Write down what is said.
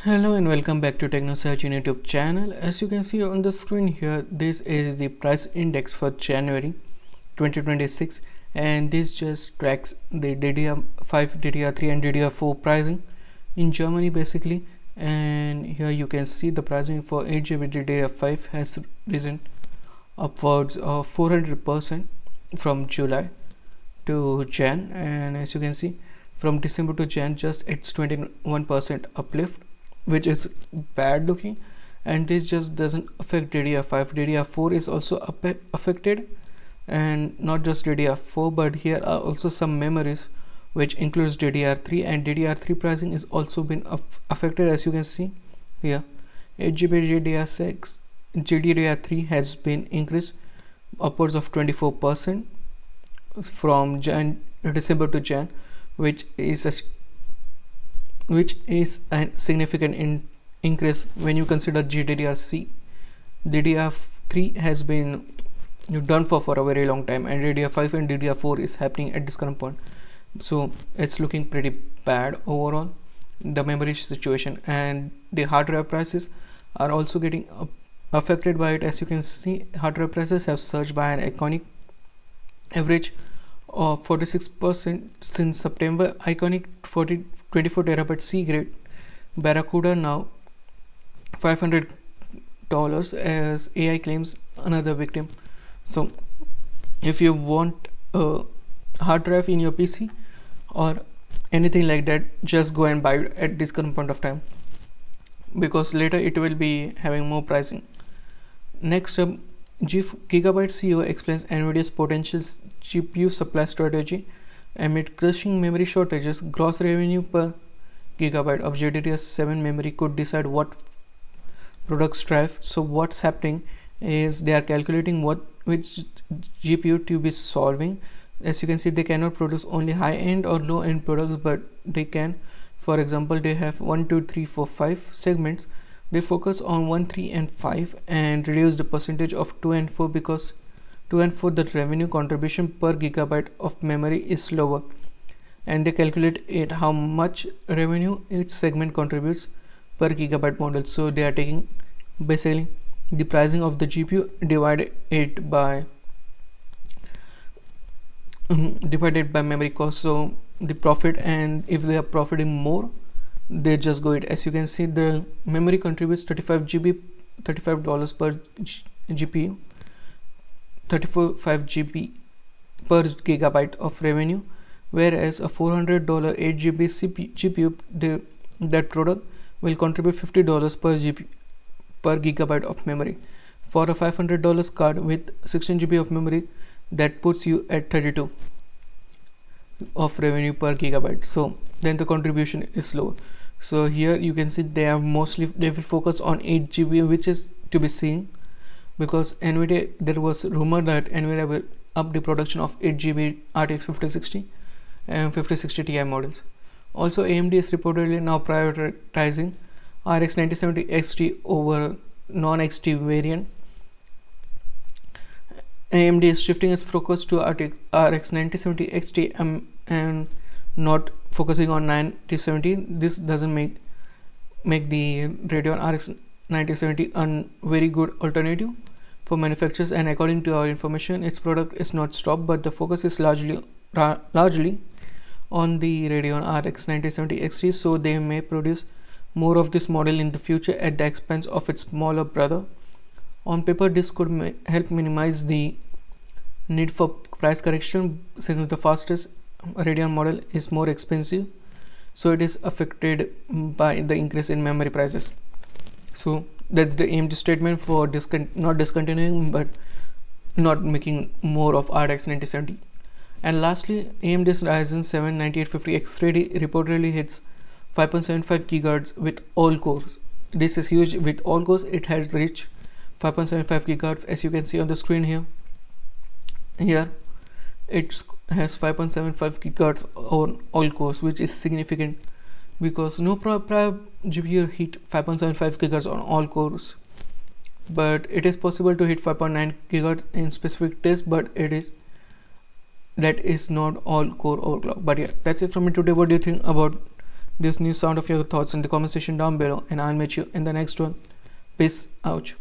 Hello and welcome back to TechnoSearch in YouTube channel. As you can see on the screen here, this is the price index for January 2026, and this just tracks the DDR5, DDR3 and DDR4 pricing in Germany basically. And here you can see the pricing for 8GB DDR5 has risen upwards of 400% from July to Jan, and as you can see from December to Jan just it's 21% uplift, which is bad looking. And this just doesn't affect DDR5. DDR4 is also affected, and not just DDR4, but here are also some memories which includes DDR3, and DDR3 pricing is also been affected. As you can see here, 8GB DDR6 GDDR3 has been increased upwards of 24% from December to Jan, which is a significant increase when you consider GDDR-C. DDR3 has been done for a very long time, and DDR5 and DDR4 is happening at this current point. So it's looking pretty bad overall, the memory situation, and the hard drive prices are also getting affected by it. As you can see, hard drive prices have surged by an iconic average of 46% since September. Iconic 24 terabyte C grade Barracuda now $500 as AI claims another victim. So if you want a hard drive in your PC or anything like that, just go and buy it at this current point of time, because later it will be having more pricing. Next up, Gigabyte CEO explains NVIDIA's potential GPU supply strategy. Amid crushing memory shortages, gross revenue per gigabyte of GDDR7 memory could decide what products thrive. So what's happening is they are calculating which GPU to be solving. As you can see, they cannot produce only high-end or low-end products, but they can. For example, they have 1, 2, 3, 4, 5 segments. They focus on 1, 3 and 5 and reduce the percentage of 2 and 4, because 2 and 4 the revenue contribution per gigabyte of memory is lower, and they calculate it how much revenue each segment contributes per gigabyte model. So they are taking basically the pricing of the GPU divided by memory cost, so the profit, and if they are profiting more, they just go it. As you can see, the memory contributes $35 per GPU, 35 GB per gigabyte of revenue, whereas a $400 8GB GPU, that product will contribute $50 per gigabyte of memory. For a $500 card with 16 GB of memory, that puts you at 32 of revenue per gigabyte. So then the contribution is lower. So here you can see they will focus on 8 GB, which is to be seen, because NVIDIA, there was rumor that NVIDIA will up the production of 8 GB RTX 5060 and 5060 Ti models. Also, AMD is reportedly now prioritizing RX 9070 XT over non-XT variant. AMD is shifting its focus to RX 9070 XT and not focusing on 9070. This doesn't make the Radeon RX 9070 a very good alternative for manufacturers, and according to our information, its product is not stopped, but the focus is largely on the Radeon RX 9070 XT. So they may produce more of this model in the future at the expense of its smaller brother. On paper, this could help minimize the need for price correction, since the fastest Radeon model is more expensive, so it is affected by the increase in memory prices. So that's the AMD statement for not discontinuing but not making more of RX 9070. And lastly, AMD's Ryzen 7 9850X3D reportedly hits 5.75 GHz with all cores. This is huge. With all cores, it has reached 5.75 GHz. As you can see on the screen here, it has 5.75 GHz on all cores, which is significant, because no prior GPU hit 5.75 GHz on all cores, but it is possible to hit 5.9 GHz in specific tests, but that is not all core overclock. But yeah, that's it from me today. What do you think about this new sound of your thoughts in the comment section down below, and I'll meet you in the next one. Peace out.